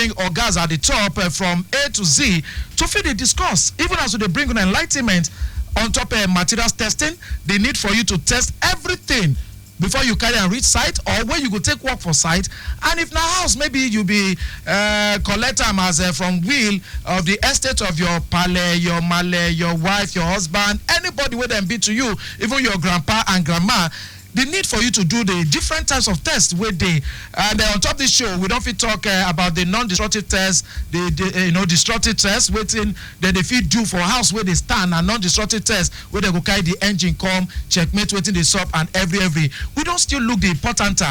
different organs at the top from A to Z to fit the discuss. Even as they bring an enlightenment on top of materials testing, they need for you to test everything before you carry and reach site, or where you go take work for site. And if now house, maybe you be collect them as from will of the estate of your pale, your male, your wife, your husband, anybody where them be to you, even your grandpa and grandma. The need for you to do the different types of tests with the and on top of this show we don't fit talk about the non-destructive tests, the destructive tests waiting that they fit do for house where they stand, and non-destructive tests where they go carry the engine come checkmate waiting the sub and every we don't still look the important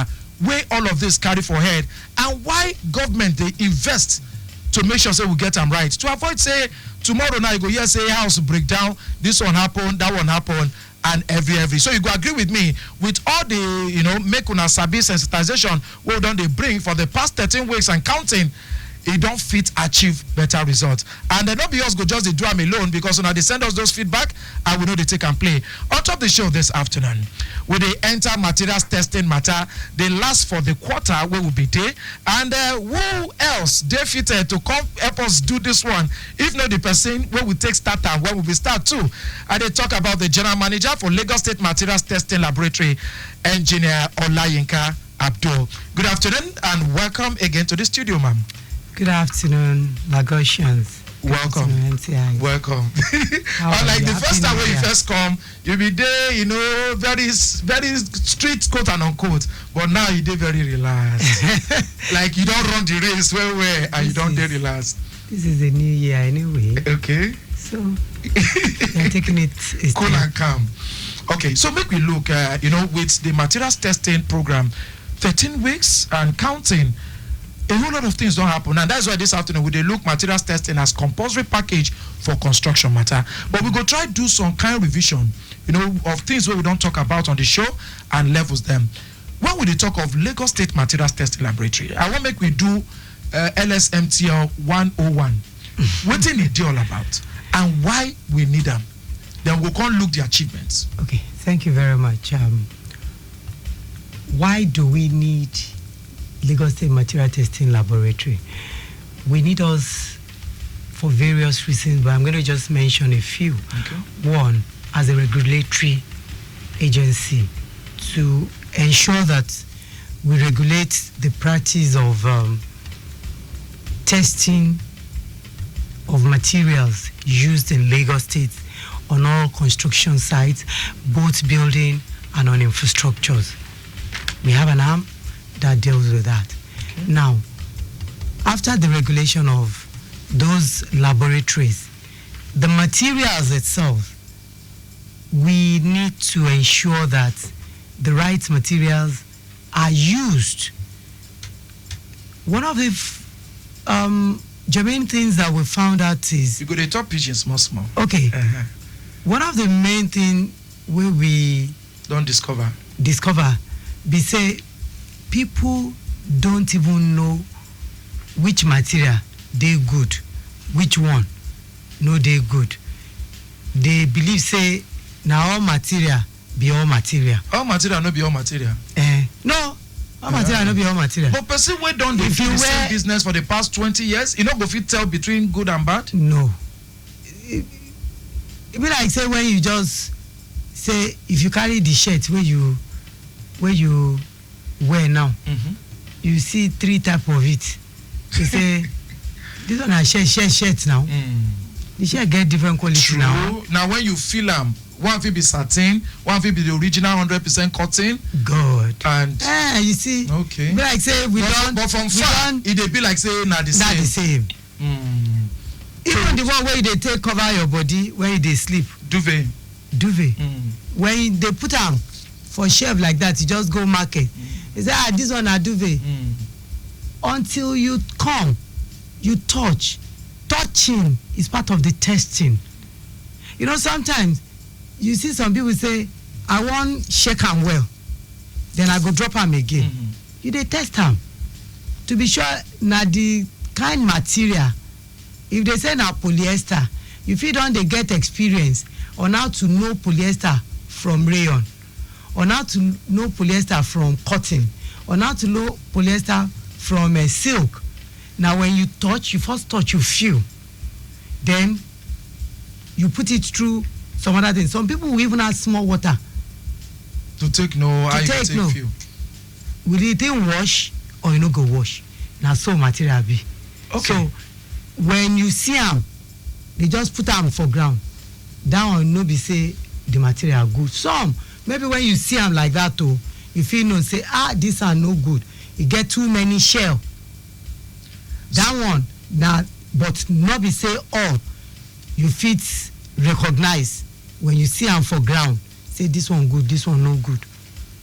way all of this carry for head, and why government they invest to make sure say we get them right, to avoid say tomorrow now you go here say house break down, this one happen, that one happen, and every. So you go agree with me with all the make una sabi sensitization what done they bring for the past 13 weeks and counting. It don't fit achieve better results, and then not be us go just they do them alone, because when they send us those feedback and we know they take and play. On top of the show this afternoon, when they enter materials testing matter, they last for the quarter where will be there, and who else they fitted to come help us do this one if not the person where we take start and where will be start too. And they talk about the general manager for Lagos State Materials Testing Laboratory, Engineer Olayinka Abdul. Good afternoon and welcome again to the studio, ma'am. Good afternoon, Lagosians. Welcome. Welcome. Unlike the first time when you first come, you be there, very strict quote and unquote. But now you did very relaxed. Like you don't run the race well, and you don't dare relax. This is a new year anyway. Okay. So you're taking it cool and calm. Okay, so make we look, with the materials testing program, 13 weeks and counting. A whole lot of things don't happen, and that's why this afternoon we look materials testing as compulsory package for construction matter. But we go try do some kind of revision, of things where we don't talk about on the show and levels them. When we talk of Lagos State Materials Testing Laboratory, I want make we do LSMTL 101. What is it all about, and why we need them? Then we'll go look the achievements. Okay, thank you very much. Why do we need Lagos State Material Testing Laboratory? We need us for various reasons, but I'm going to just mention a few. Okay. One, as a regulatory agency, to ensure that we regulate the practice of testing of materials used in Lagos State on all construction sites, both building and on infrastructures. We have an arm that deals with that. Okay. Now, after the regulation of those laboratories, the materials itself, we need to ensure that the right materials are used. One of the germane things that we found out is... You go to top pigeons small. Okay. One of the main things where we... Don't discover, be say, people don't even know which material they good, which one no they good. They believe say now all material be all material. All material no be all material. No, all material no be all material. But person wey don dey do the same business for the past 20 years, you no go fit tell between good and bad? No. It be like say when you just say if you carry the shirt where you wear now, you see 3 types of it. You say this one is shirt now. The shirt get different quality. True. Now when you feel one will be satin, one will be the original 100% cotton. Good. And you see. Okay. Be like say but from far it be like say not the same. Not the same. Even the one where they take cover your body when they sleep. Duvet. When they put them for shelf like that, you just go market. You say, this one a duvet. Until you come, you touch. Touching is part of the testing. Sometimes you see some people say, I want shake them well. Then I go drop them again. You dey test them to be sure na the kind material. If they say na polyester, you fit don dey get experience on how to know polyester from rayon, on how to know polyester from cotton, on how to know polyester from silk. Now when you touch, you first touch, you feel. Then you put it through some other things. Some people will even add small water. To take no, I take no. few. Will it then wash or you no go wash? Now so material be. Okay. So when you see them, they just put them for ground. That one no be say the material good. Some maybe when you see them like that too, you feel no say these are no good. You get too many shell. That one now, but not be say all. You fit recognize when you see them for ground. Say this one good, this one no good.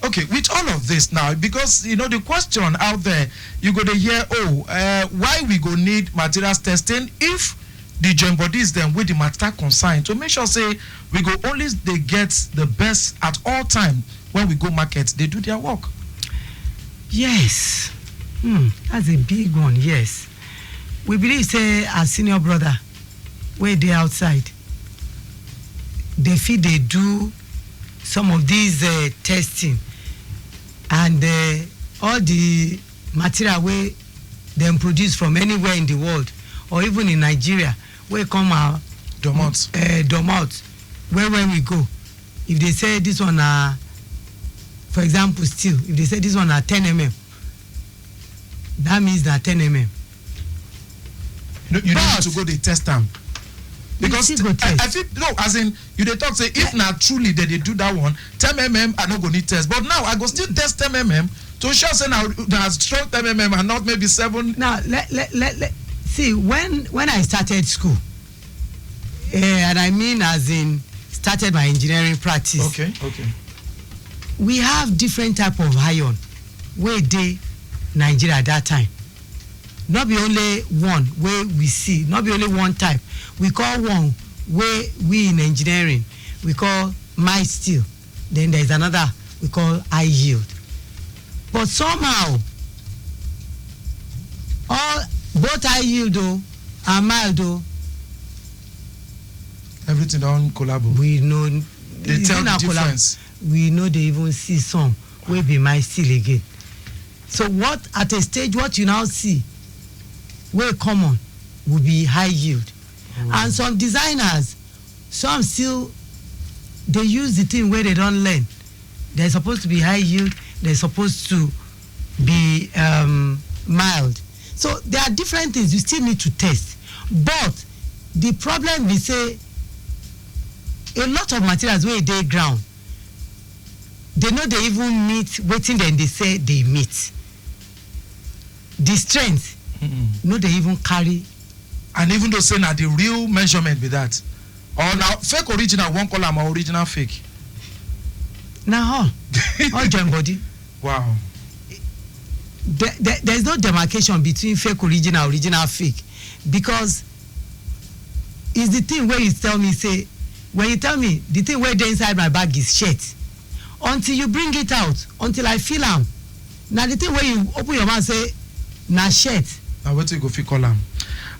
Okay, with all of this now, because you know the question out there, you go to hear, why we go need materials testing if the joint bodies then with the matter consigned to make sure say we go only they get the best at all time when we go market, they do their work. Yes, that's a big one. Yes, we believe say our senior brother, where they outside, they feel they do some of these testing and all the material where them produce from anywhere in the world or even in Nigeria where come out domot where when we go, if they say this one for example steel, if they say this one 10 mm, that means that 10 mm. No, you don't need to go they test them. Because I feel no, as in you they talk say if not truly they do that one 10 mm I not go need test, but now I go still test 10 mm to show say now strong 10 mm and not maybe 7. Now let see when I started school, and I mean as in started my engineering practice. Okay. We have different type of iron where they Nigeria at that time. Not be only one where we see, not be only one type. We call one where we in engineering we call mild steel. Then there is another we call high yield. But somehow both high yield and mild everything don't collabo. We know they tell the difference. We know they even see some will be mild steel again. So what at a stage what you now see where common will be high yield. And some designers, some still they use the thing where they don't learn. They're supposed to be high yield, they're supposed to be mild. So there are different things you still need to test. But the problem we say a lot of materials where they ground, they know they even meet waiting then they say they meet. The strength, no they even carry. And even though say now the real measurement be that, or now fake original one column or original fake. Now all joint body. Wow. There's no demarcation between fake original fake, because it's the thing where you tell me say when you tell me the thing where they inside my bag is shirt, until you bring it out, until I feel am. Now the thing where you open your mouth say na shirt. Now what you go fit call am?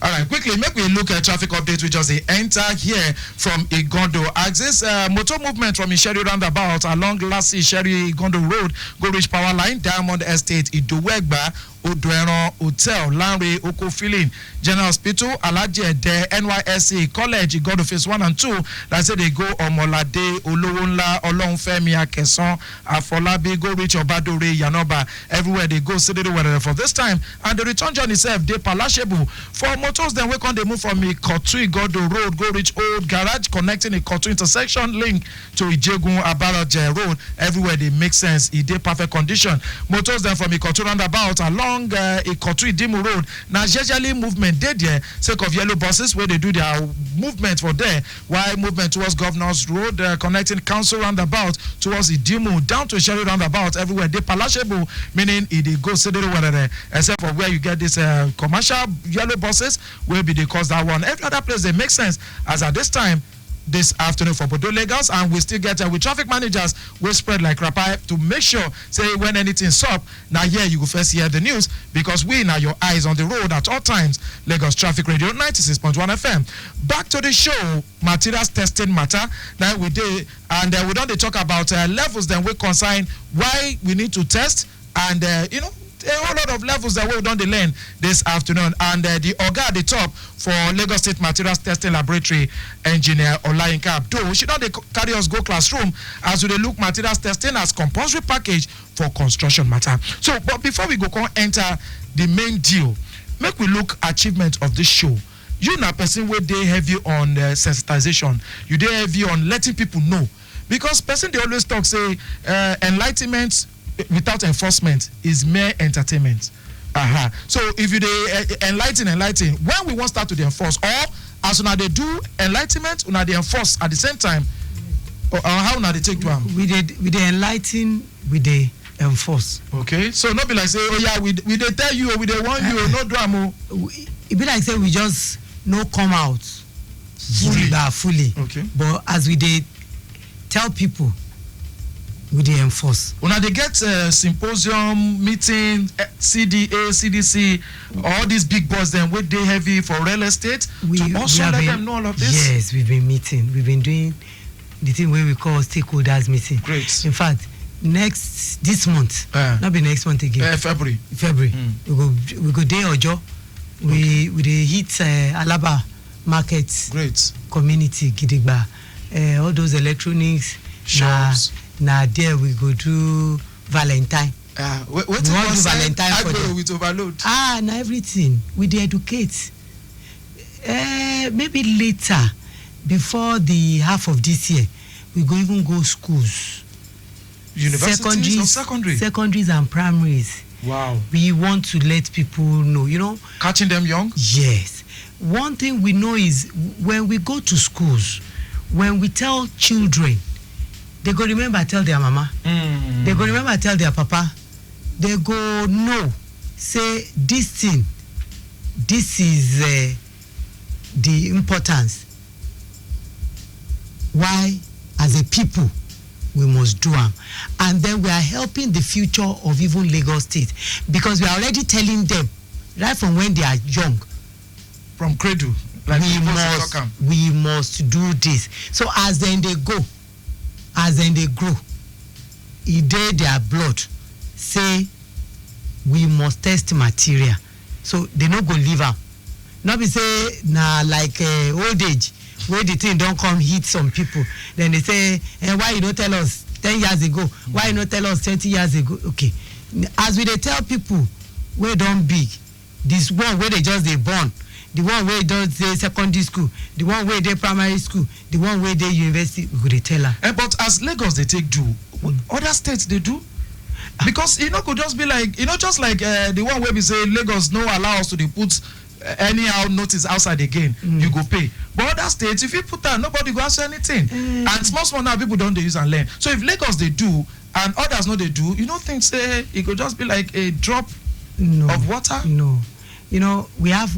All right, quickly, make we look at traffic updates. We just enter here from Igondo. Access motor movement from Isheri roundabout along Lassie Isheri Igondo Road, go reach Power Line, Diamond Estate, Idowegba, Odoeron Hotel, Lanre, Oko Filling, General Hospital, Alaje De, NYSC College, Igondo Phase 1 and 2. That's say they go Omolade, Olowonla, Olonfemi, Akeson, Afolabi, go reach Obadore, Yanoba, everywhere they go, city weather for this time. And the return journey itself, they Palashebu. For motors, then we can they move from Ikotu Igondo Road, go reach Old Garage, connecting Ikotu intersection link to Ijegun Abaraje Road. Everywhere they make sense, it they perfect condition. Motors then from Ikotu roundabout along Ikotu Idimu Road. Now, usually movement they there, sake of yellow buses where they do their movement for there. While movement towards Governor's Road, connecting Council roundabout towards Idimu down to Sherry roundabout, everywhere they palashable, meaning it they go city where except for where you get this commercial yellow buses where be they cause that one. Every other place they make sense as at this time. This afternoon for Bodo Lagos, and we still get with traffic managers we spread like rapai to make sure say when anything's up now here you go first hear the news, because we now your eyes on the road at all times. Lagos Traffic Radio 96.1 FM. Back to the show, materials testing matter. Now we did, and we don't talk about levels then we consign why we need to test, and a whole lot of levels that we don dey learn this afternoon. And the oga at the top for Lagos State Materials Testing Laboratory, Engineer Olayinka Abdul, she don dey carry us go classroom as we dey look materials testing as compulsory package for construction matter. So, but before we go come enter the main deal, make we look achievement of this show. You na person wey dey heavy on sensitization, you dey heavy on letting people know, because person dey always talk say enlightenment without enforcement is mere entertainment. So if you dey enlighten, when we wan start to dey enforce, or as una dey do enlightenment, una dey enforce at the same time, or how una dey take do am? We dey enlighten, we dey enforce. Okay, so no be like say, oh yeah, we dey tell you, we dey warn you, no do am o. E be like say we just no come out fully. Okay, but as we dey tell people, we dey enforce. Una dey get symposium, meeting, CDA, CDC, all these big boss them wey dey heavy for real estate to also let them know all of this? Yes, we've been meeting. We've been doing the thing where we call stakeholders meeting. Great. In fact, this month, not be next month again. February. We go day Ojo. We dey hit Alaba market. Great. Community Gidigba. All those electronics. Shops. Now there we go do Valentine. What we want do Valentine for them. With overload. Now everything we dey educate. Maybe later, before the half of this year, we go even go schools. Universities or secondary? Secondaries and primaries. Wow. We want to let people know, Catching them young? Yes. One thing we know is when we go to schools, when we tell children, they go remember tell their mama. They go remember tell their papa. They go know, say this thing, this is the importance. Why, as a people, we must do them. And then we are helping the future of even Lagos State, because we are already telling them right from when they are young, from cradle, like we must do this. So as then they go, as then they grow, it dey their blood say we must test material, so they no go leave am. Not be say na like old age where the thing don't come hit some people, then they say, why you don't tell us 10 years ago, why you not tell us 20 years ago? Okay, as we dey tell people where don't big, this one where they just dey born, the one where don't say secondary school, the one where they primary school, the one where they university, we go tell her. But as Lagos they take do, other states they do, because could just be like, just like the one where we say Lagos no allow us to dey put anyhow notice outside again, you go pay. But other states, if you put that, nobody go ask anything. And small now people don't they use and learn. So if Lagos they do and others no they do, think say it could just be like a drop of water? No. We have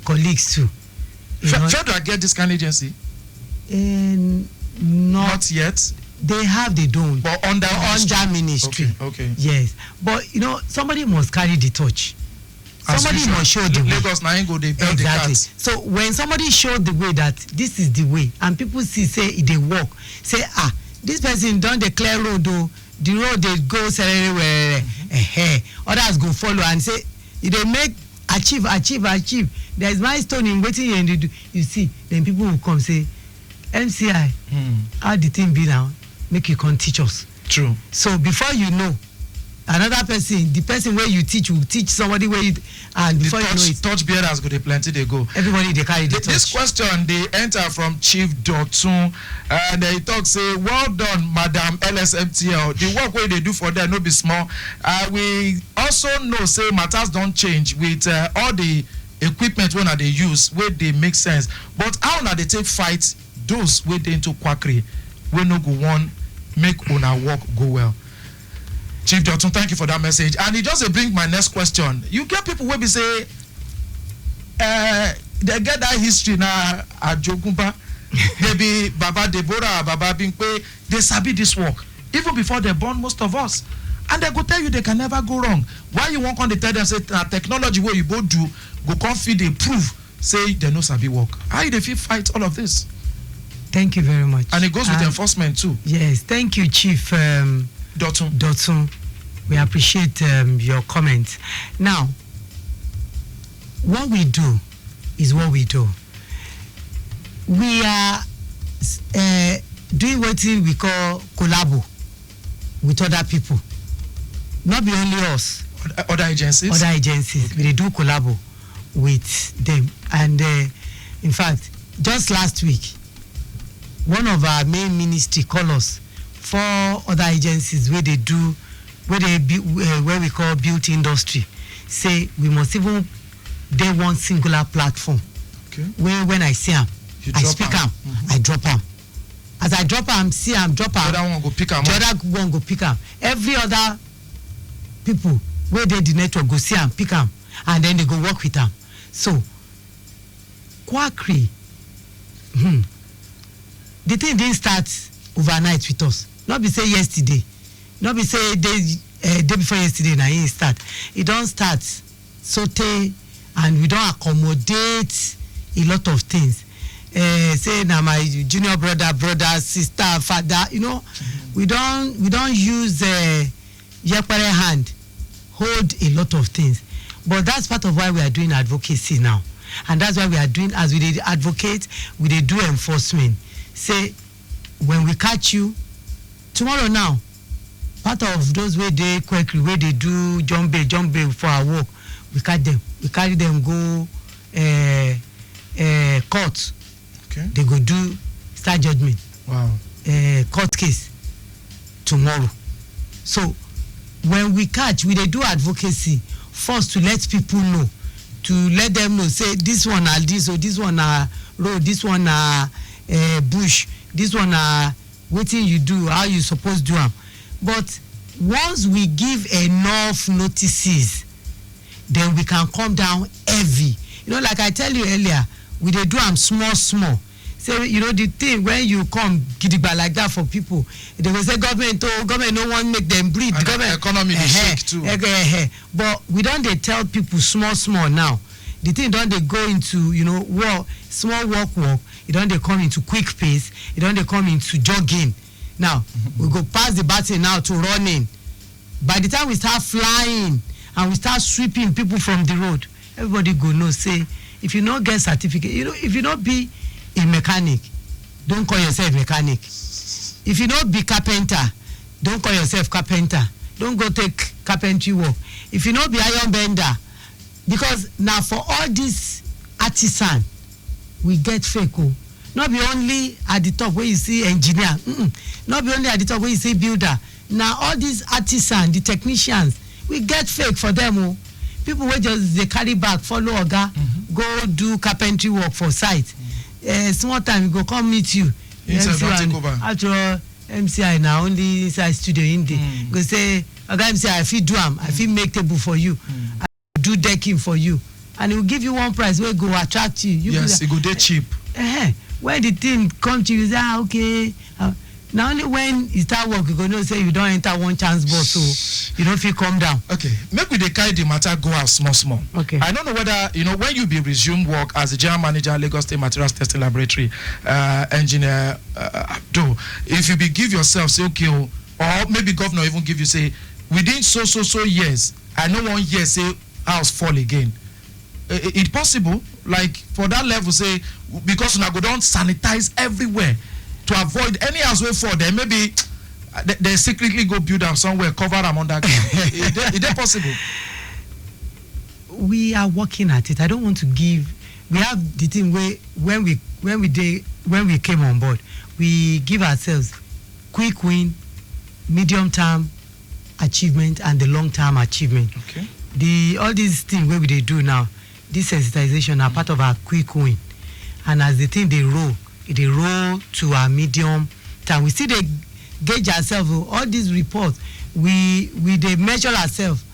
colleagues too. Federal get this kind of agency? Not yet. They have, they don't. But under ministry. Okay. Yes. But somebody must carry the torch. Somebody must show the way. Lagos now go they build exactly. The so when somebody show the way that this is the way, and people see say it they walk, say this person don't declare road though, the road they go everywhere. Others go follow and say they make achieve. There is milestone in waiting and you see, then people will come say, MCI, how the thing be now? Make you come teach us. True. So before you know, another person, the person where you teach will teach somebody where you, and before you know it, touch bearers go they plenty they go. Everybody they carry the touch. This question they enter from Chief Dotun, and they talk say, well done, Madam LSMTL. The work where they do for them no be small. We also know say matters don't change with all the equipment when they use where they make sense. But how now they take fight those where they into quackery, we no go one make una work go well. Chief Dotun, thank you for that message. And it just bring my next question. You get people where we say they get that history now at Jokumba. Maybe Baba Deborah, Baba Bingpe, they sabi this work. Even before they born most of us. And they go tell you they can never go wrong. Why you won't come to tell them say technology where you both do, go come feed they prove, say they no sabi work. How you they feel fight all of this? Thank you very much. And it goes with enforcement too. Yes, thank you, Chief Dotun. We appreciate your comments. Now, what we do is what we do. We are doing what we call collabo with other people. Not be only us. Other agencies? Other agencies. Okay. We do collabo with them. And in fact, just last week, one of our main ministry called us 4 other agencies where they do, where we call built industry, say we must even do one singular platform. Okay. Where when I see them, I speak them, I drop them. As I drop them, see them, drop them. The other one go pick them. The other one go pick them. Every other people where they the network go see them, pick them, and then they go work with them. So, quackery, the thing didn't start overnight with us. Not be say yesterday, not be say day before yesterday. Now it start. It don't start saute, and we don't accommodate a lot of things. Say now my junior brother, sister, father. You know, we don't use yakpare hand hold a lot of things. But that's part of why we are doing advocacy now, and that's why we are doing, as we did advocate, we did do enforcement. Say when we catch you tomorrow now, part of those way they quickly where they do jump bail for our work, we catch them. We carry them go court. Okay. They go do start judgment. Wow. Court case tomorrow. So when we catch, we they do advocacy first to let people know, to let them know, say this one are this, or this one are road, this one are bush, this one are waiting you do, how you supposed to do them. But once we give enough notices, then we can come down heavy. You know, like I tell you earlier, we they do them small. Say, you know, the thing when you come gidigba like that for people, they will say government no one make them breathe. And government economy is shake too. But we don't they tell people small now. The thing don't they go into, you know, small walk. It don't they come into quick pace. It don't they come into jogging. Now we go past the baton now to running. By the time we start flying and we start sweeping people from the road, everybody go know, say, if you not get certificate, you know, if you not be a mechanic, don't call yourself mechanic. If you not be carpenter, don't call yourself carpenter. Don't go take carpentry work. If you not be iron bender, because now for all this artisan, we get fake. Not be only at the top where you see engineer. Not be only at the top where you see builder. Now all these artisan, the technicians, we get fake for them. People will just they carry back, follow oga, go do carpentry work for site. Small time we go come meet you. After MCI now only inside studio in there. Go say, oga MCI, I fit do am, I fit make table for you, I do decking for you, and he will give you one price where go attract you. Yes, it go dey cheap. When the thing come to you, say okay. Now only when you start work, you go know say you don't enter one chance bus, so you don't feel calm down. Okay, maybe they carry the matter go out small. Okay. I don't know whether, you know, when you be resume work as the general manager, Lagos State Materials Testing Laboratory, engineer Abdul, if you be give yourself, say okay, or maybe governor even give you, say, within so years, I know 1 year, say, house fall again. It possible, like for that level, say, because now go down sanitize everywhere, to avoid any house way for them, maybe they secretly go build them somewhere, cover them under ground. Is that possible? We are working at it. I don't want to give. We have the thing where when we came on board, we give ourselves quick win, medium term achievement, and the long term achievement. Okay. All these things where we they do now, this sensitization are part of our quick win, and as the thing they roll to our medium term. We still they gauge ourselves. All these reports, we they measure ourselves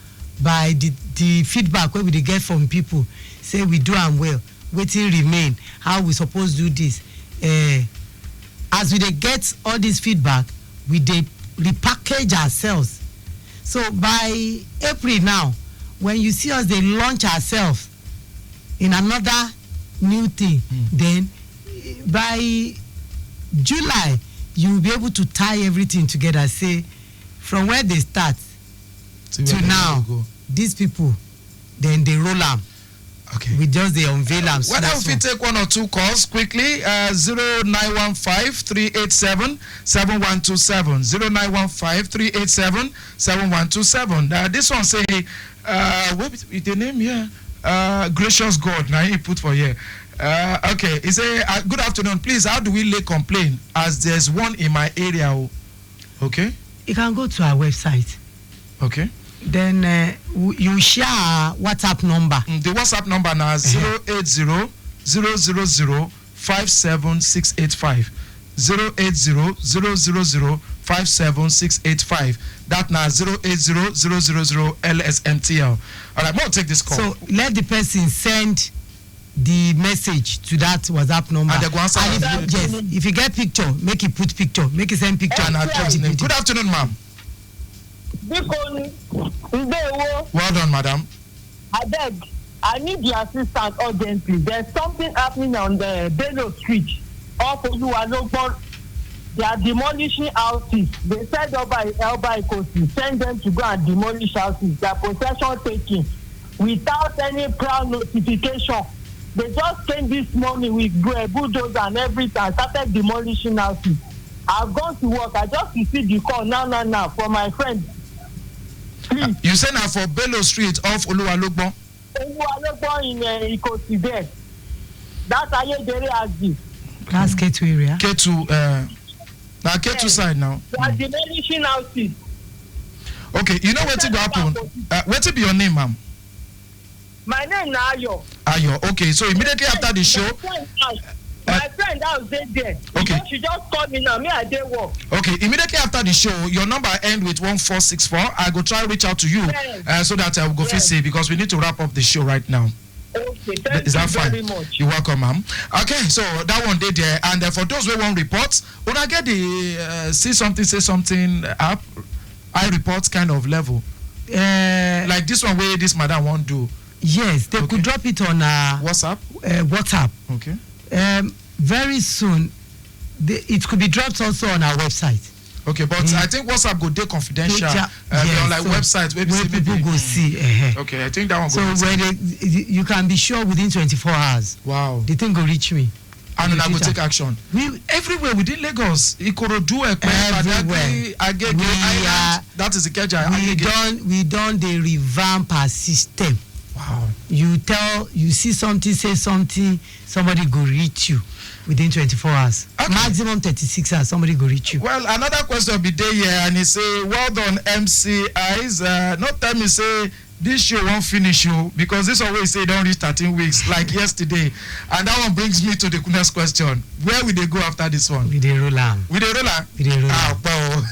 by the feedback where we they get from people. Say we do them well, waiting remain, how we supposed to do this. As we they get all this feedback, we they repackage ourselves. So by April now, when you see us, they launch ourselves in another new thing, then by July, you will be able to tie everything together. Say, from where they start, to now these people then they roll am. Okay. We just they unveil am. Whether if we take one or two calls quickly, 0915-387-7127, 0915-387-7127. This one say, what is the name here? Gracious God. Now he put for here. Okay, he say, good afternoon. Please, how do we lay complaint as there's one in my area? Okay. You can go to our website. Okay. Then you share our WhatsApp number. The WhatsApp number now is 080-000-57685. 080-000-57685. That now 080-000 LSMTL. All right, we'll take this call. So let the person send the message to that WhatsApp number. And they go answer. If you get picture, make it put picture. Make it send picture. And address name. Good afternoon, ma'am. Well done, madam. I beg, I need the assistance urgently. There's something happening on the Bello Street. Off Olayinka. They are demolishing houses. They said Elba Ikosi, send them to go and demolish houses. Their possession taking without any prior notification. They just came this morning with bulldozer and everything and started demolishing houses. I've gone to work. I just received the call now from my friend. Please. You say now for Bello Street off Olayinka. Olayinka in Ikosi there. That's Ayedere Agdi. That's K2 area. K2, now K2 side now. They are demolishing houses. Okay, you know what will happen? What will be your name, ma'am? My name is Ayo. Ayo, okay, so immediately after the show. My friend that was there. Okay. She just called me now. Me, I did work. Okay, immediately after the show, your number end with 1464. I go try reach out to you so that I will go face it because we need to wrap up the show right now. Okay, thank Is that you fine? very much. You're welcome, ma'am. Okay, so that one did there. And for those who want reports, when I get the say something app, I report kind of level. Like this one where this madam won't do. Yes, they could drop it on WhatsApp. WhatsApp. Okay. Very soon, it could be dropped also on our website. Okay, but I think WhatsApp go dey confidential. Yes, on like so websites where people go see. Okay, I think that one. So when you can be sure within 24 hours. Wow. The thing go reach me. And I go take action. We everywhere within Lagos, Ikorodu, everywhere. That is the Ikeja. We done the revamp our system. Wow. You see something, say something, somebody go reach you within 24 hours. Okay. Maximum 36 hours, somebody go reach you. Well, another question be there here, and he say, well done, MCIs. Not tell me say this show won't finish you because this always say don't reach 13 weeks like yesterday. And that one brings me to the next question. Where will they go after this one? With the roller. With the roller? With the roller. Well,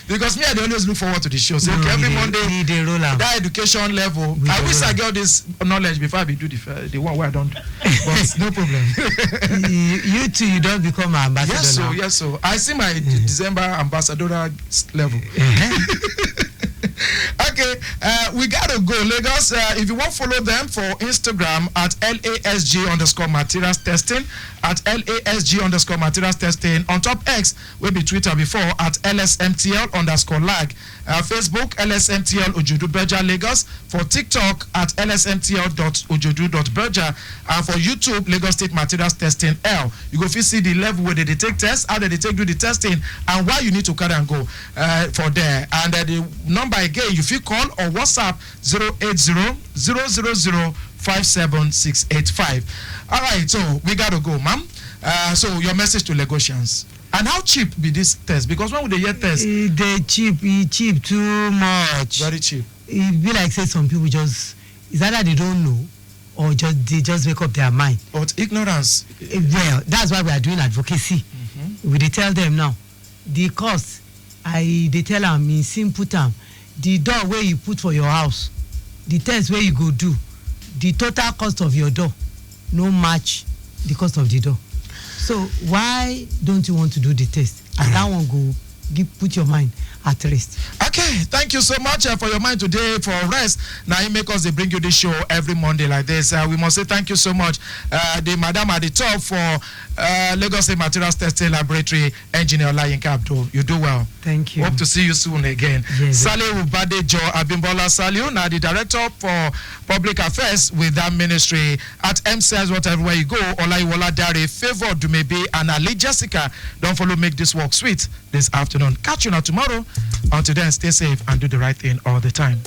because me, I always look forward to the show. So every Monday, with the roller. That education level. I wish I got this knowledge before I be do the one where I don't. But no problem. you too, you don't become an ambassador. Yes, so I see my December ambassadorial level. Okay, we gotta go, Lagos. If you want to follow them for Instagram at LASG_materials testing, at LASG_materials testing. On top X, will be Twitter before at LSMTL_lag. Facebook, LSMTL Ojodu Berja Lagos. For TikTok at LSMTL.ojodu.berja. And for YouTube, Lagos State Materials Testing L. You go see the level where they take tests, how they take do the testing, and why you need to carry and go for there. And the number again, you feel call or WhatsApp 080-000-57685. All right, so we gotta go, ma'am. So your message to Lagosians. And how cheap be this test? Because when would they hear test? They cheap too much. Very cheap. It be like say some people just it's either they don't know or they just make up their mind. But ignorance. Well, that's why we are doing advocacy. We dey tell them now. The cost, they tell them in simple term, the door where you put for your house, the test where you go do, the total cost of your door, no match the cost of the door. So why don't you want to do the test? And that one go put your mind at rest. Okay, thank you so much for your mind today for rest. Now you make us they bring you this show every Monday like this. We must say thank you so much, the madam at the top for Lagos State Materials Testing Laboratory Engineer Olayinka Abdul. You do well. Thank you. Hope to see you soon again. Yes. Saliu Badejo Abimbola Saliu, now the director for public affairs with that ministry at MCS. Whatever you go, Olayiwola Dare, Favor Dumebi, and Ali Jessica. Don't follow Make This Work Sweet this afternoon. Catch you now tomorrow. Until then, stay safe and do the right thing all the time.